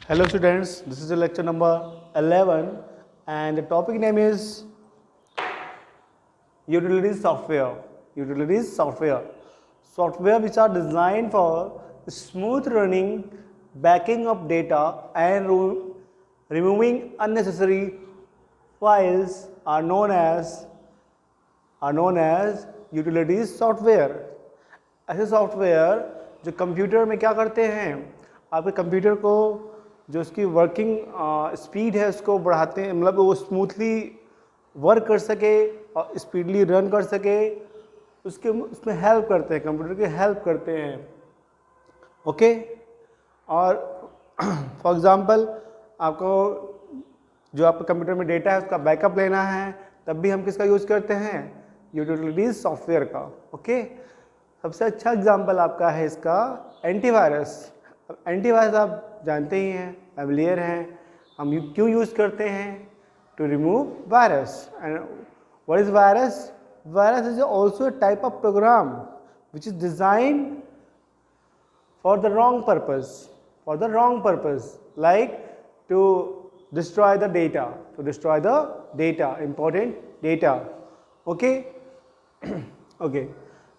Hello students, this is the lecture number 11 and the topic name is Utilities Software. Utilities Software. Software which are designed for smooth running, backing up data and removing unnecessary files are known as utilities software. ऐसे software जो computer में क्या करते हैं, आपके computer को जो उसकी वर्किंग स्पीड है उसको बढ़ाते हैं, मतलब वो स्मूथली वर्क कर सके और स्पीडली रन कर सके, उसमें हेल्प करते हैं, कंप्यूटर की हेल्प करते हैं। ओके, और फॉर एग्ज़ाम्पल आपको जो आपके कंप्यूटर में डेटा है उसका बैकअप लेना है, तब भी हम किसका यूज़ करते हैं, यूटिलिटीज सॉफ्टवेयर का। ओके, सबसे अच्छा एग्जांपल आपका है इसका एंटीवायरस। अब एंटीवायरस आप जानते ही हैं, फैमिलियर हैं, हम क्यों यूज़ करते हैं, to remove virus. And what is virus? Virus is also a type of program which is designed for the wrong purpose, like to destroy the data, important data. Okay okay,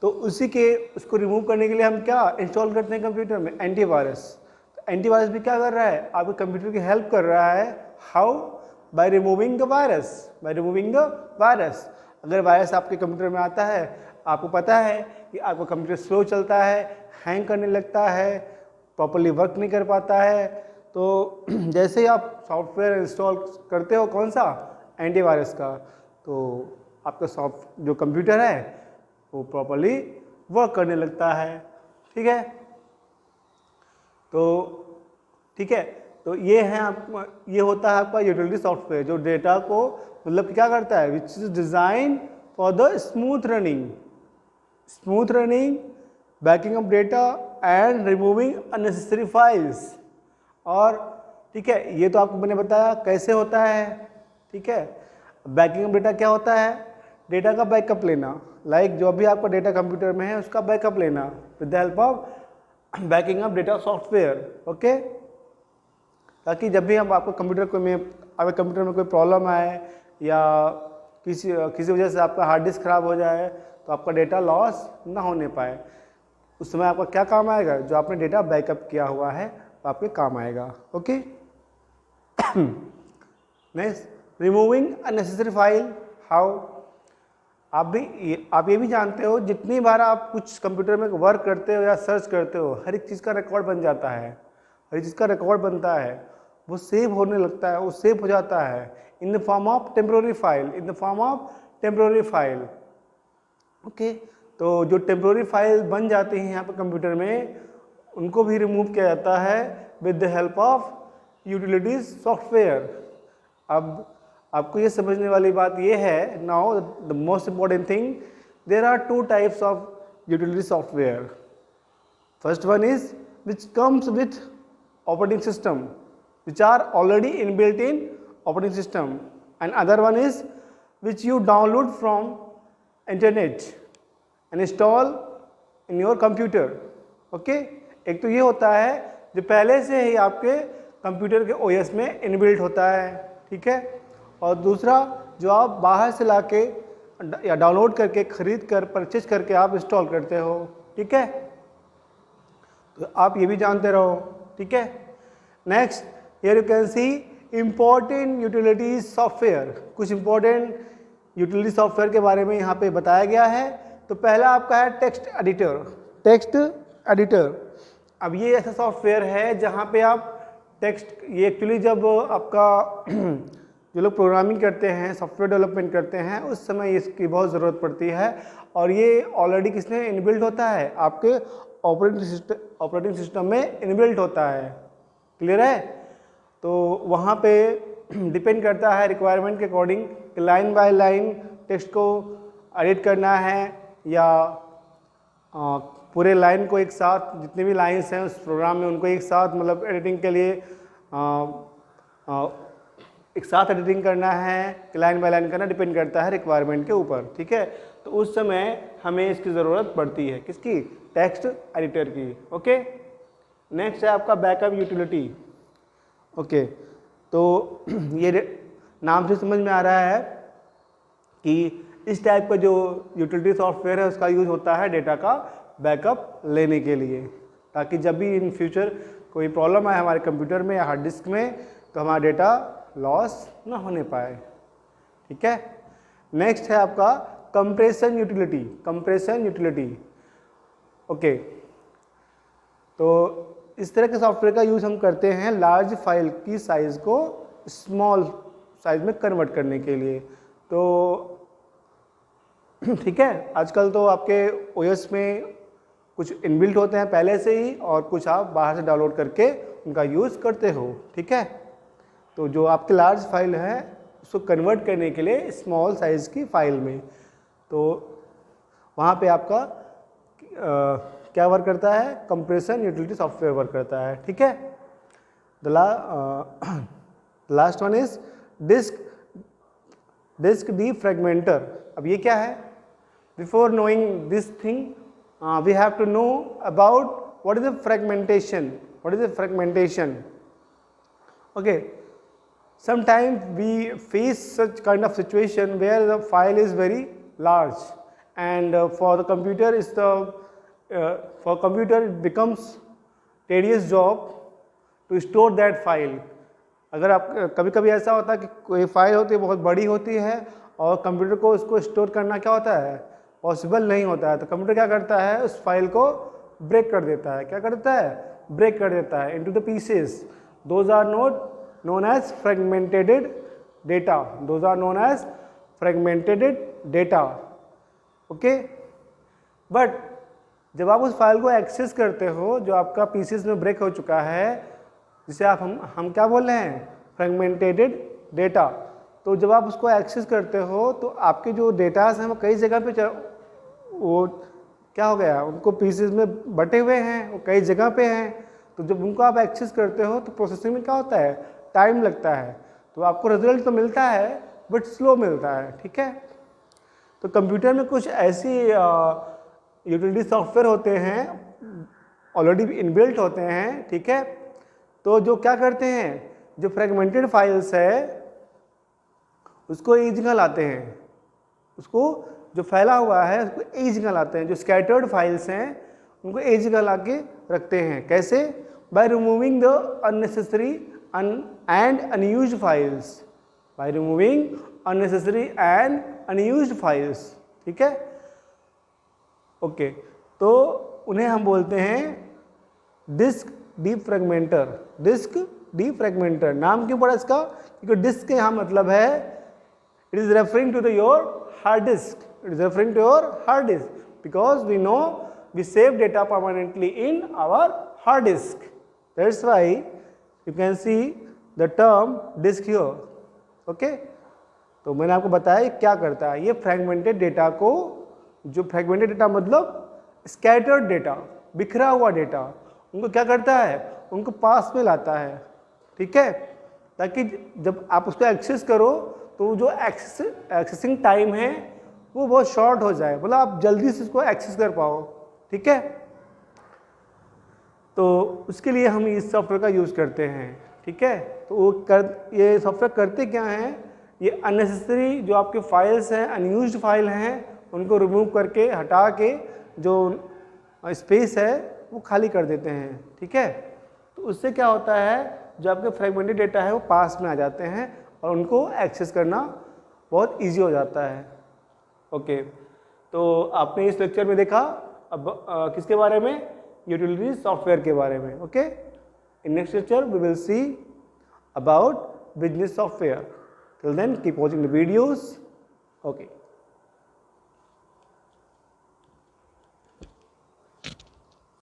तो उसको remove करने के लिए हम क्या install करते हैं computer में, एंटीवायरस। तो एंटीवायरस भी क्या कर रहा है, आपके कंप्यूटर की हेल्प कर रहा है। How? By removing the virus. अगर वायरस आपके कंप्यूटर में आता है, आपको पता है कि आपका कंप्यूटर स्लो चलता है, हैंग करने लगता है, प्रॉपर्ली वर्क नहीं कर पाता है, तो जैसे ही आप सॉफ्टवेयर इंस्टॉल करते हो, कौन सा, एंटीवायरस का, तो आपका जो कंप्यूटर है वो प्रॉपर्ली वर्क करने लगता है। ठीक है, तो ये होता है आपका यूटिलिटी सॉफ्टवेयर, जो डेटा को मतलब क्या करता है, which is design for the smooth running, banking up data and removing unnecessary files. और ठीक है, ये तो आपको मैंने बताया कैसे होता है। ठीक है, बैकिंग अप डेटा क्या होता है, डेटा का बैकअप लेना, लाइक जो अभी आपका डेटा कंप्यूटर में है उसका बैकअप लेना with the help of banking up data software. Okay, ताकि जब भी हम आपको आपके कंप्यूटर में कोई प्रॉब्लम आए या किसी वजह से आपका हार्ड डिस्क खराब हो जाए, तो आपका डेटा लॉस ना होने पाए। उस समय आपका क्या काम आएगा, जो आपने डेटा बैकअप किया हुआ है वो आपके काम आएगा। Okay, next, removing unnecessary file. How? आप ये भी जानते हो, जितनी बार आप कुछ कंप्यूटर में वर्क करते हो या सर्च करते हो, हर एक चीज़ का रिकॉर्ड बन जाता है, हर एक चीज़ का रिकॉर्ड बनता है, वो सेव होने लगता है, वो सेव हो जाता है in the form of temporary file. Okay, तो जो टेम्प्रोरी फाइल बन जाती हैं यहाँ पर कंप्यूटर में, उनको भी रिमूव किया जाता है with the help of utilities software. अब आपको ये समझने वाली बात ये है, now the most important thing, there are two types of utility software. First one is which comes with operating system, which are already inbuilt in operating system, and other one is which you download from internet and install in your computer. Okay, एक तो ये होता है जो पहले से ही आपके computer के OS में इनबिल्ट होता है। ठीक है, और दूसरा जो आप बाहर से लाके या डाउनलोड करके, खरीद कर, परचेज करके आप इंस्टॉल करते हो। ठीक है, तो आप ये भी जानते रहो। ठीक है, next, here you can see important utilities software। कुछ important utility software के बारे में यहाँ पे बताया गया है। तो पहला आपका है टेक्स्ट एडिटर। अब ये ऐसा सॉफ्टवेयर है जहाँ पे आप ये एक्चुअली जब आपका जो लोग प्रोग्रामिंग करते हैं, सॉफ्टवेयर डेवलपमेंट करते हैं, उस समय इसकी बहुत ज़रूरत पड़ती है, और ये ऑलरेडी किसने इनबिल्ट होता है, आपके ऑपरेटिंग सिस्टम में इनबिल्ट होता है। क्लियर है? तो वहाँ पे डिपेंड करता है रिक्वायरमेंट के according, line by line text को एडिट करना है या पूरे लाइन को एक साथ, जितने भी लाइंस हैं उस प्रोग्राम में, उनको एक साथ, मतलब एडिटिंग के लिए एक साथ एडिटिंग करना है कि लाइन बाय लाइन करना, डिपेंड करता है रिक्वायरमेंट के ऊपर। ठीक है, तो उस समय हमें इसकी ज़रूरत पड़ती है, किसकी, टेक्स्ट एडिटर की। ओके, नेक्स्ट है आपका बैकअप यूटिलिटी। ओके, तो ये नाम से समझ में आ रहा है कि इस टाइप का जो यूटिलिटी सॉफ्टवेयर है उसका यूज़ होता है डेटा का बैकअप लेने के लिए, ताकि जब भी इन फ्यूचर कोई प्रॉब्लम आए हमारे कंप्यूटर में या हार्ड डिस्क में तो हमारा डेटा लॉस ना होने पाए। ठीक है, नेक्स्ट है आपका compression utility. Compression utility, okay, तो इस तरह के सॉफ्टवेयर का यूज़ हम करते हैं लार्ज फाइल की साइज़ को स्मॉल साइज में कन्वर्ट करने के लिए। तो ठीक है, आजकल तो आपके ओएस में कुछ इनबिल्ट होते हैं पहले से ही और कुछ आप बाहर से डाउनलोड करके उनका यूज़ करते हो। ठीक है, तो जो आपके लार्ज फाइल है उसको कन्वर्ट करने के लिए स्मॉल साइज़ की फाइल में, तो वहाँ पे आपका क्या वर्क करता है, कंप्रेशन यूटिलिटी सॉफ्टवेयर वर्क करता है। ठीक है, the last one is disk defragmenter. अब ये क्या है? Before knowing this thing we have to know about what is the fragmentation. What is the fragmentation? Okay, sometimes we face such kind of situation where the file is very large and for computer it becomes tedious job to store that file. अगर आप कभी कभी ऐसा होता है कि कोई file होती है बहुत बड़ी होती है और कंप्यूटर को उसको स्टोर करना क्या होता है, पॉसिबल नहीं होता है, तो कंप्यूटर क्या करता है, उस फाइल को ब्रेक कर देता है। क्या करता है? ब्रेक कर देता है into the pieces. Those are not known as fragmented data. Those are known as fragmented data. Okay, but जब आप उस फाइल को एक्सेस करते हो जो आपका पीसेस में ब्रेक हो चुका है, जिसे आप हम क्या बोल रहे हैं, फ्रेगमेंटेड डेटा, तो जब आप उसको एक्सेस करते हो तो आपके जो डेटास हैं वो कई जगह पे वो क्या हो गया, उनको पीसेस में बटे हुए हैं, वो कई जगह पे हैं, तो जब उनको आप एक्सेस करते हो तो प्रोसेसिंग में क्या होता है, टाइम लगता है, तो आपको रिजल्ट तो मिलता है बट स्लो मिलता है। ठीक है, तो कंप्यूटर में कुछ ऐसी यूटिलिटी सॉफ्टवेयर होते हैं ऑलरेडी इनबिल्ट होते हैं। ठीक है, तो जो क्या करते हैं, जो फ्रेगमेंटेड फाइल्स है उसको एक जगह लाते हैं, उसको जो फैला हुआ है उसको एक जगह लाते हैं, जो स्कैटर्ड फाइल्स हैं उनको एक जगह ला के रखते हैं। कैसे? By removing the unnecessary and unused files, by removing unnecessary and unused files. ठीक है, ओके, तो उन्हें हम बोलते हैं डिस्क डीफ्रैगमेंटर। डिस्क डीफ्रैगमेंटर नाम क्यों पड़ा इसका? क्योंकि डिस्क के यहाँ मतलब है it is referring to the your hard disk, it is referring to your hard disk, because we know we save data permanently in our hard disk, that's why you can see the term disk here. okay, तो मैंने आपको बताया क्या करता है, ये fragmented data को, जो फ्रैगमेंटेड डेटा मतलब स्कैटर्ड डेटा, बिखरा हुआ डेटा, उनको क्या करता है, उनको पास में लाता है। ठीक है, ताकि जब आप उसको एक्सेस करो तो जो एक्सेसिंग टाइम है वो बहुत शॉर्ट हो जाए, मतलब आप जल्दी से उसको एक्सेस कर पाओ। ठीक है, तो उसके लिए हम इस सॉफ्टवेयर का यूज़ करते हैं। ठीक है, तो ये सॉफ्टवेयर करते क्या हैं, ये अननेसेसरी जो आपके फाइल्स हैं, अनयूज्ड फाइल हैं, उनको रिमूव करके हटा के जो स्पेस है वो खाली कर देते हैं। ठीक है, तो उससे क्या होता है, जो आपके फ्रैगमेंटेड डेटा है वो पास में आ जाते हैं और उनको एक्सेस करना बहुत ईजी हो जाता है। ओके, तो आपने इस लेक्चर में देखा अब किसके बारे में, यूटिलिटी सॉफ्टवेयर के बारे में। Okay, in next lecture we will see about business software. Till then keep watching the videos. Okay.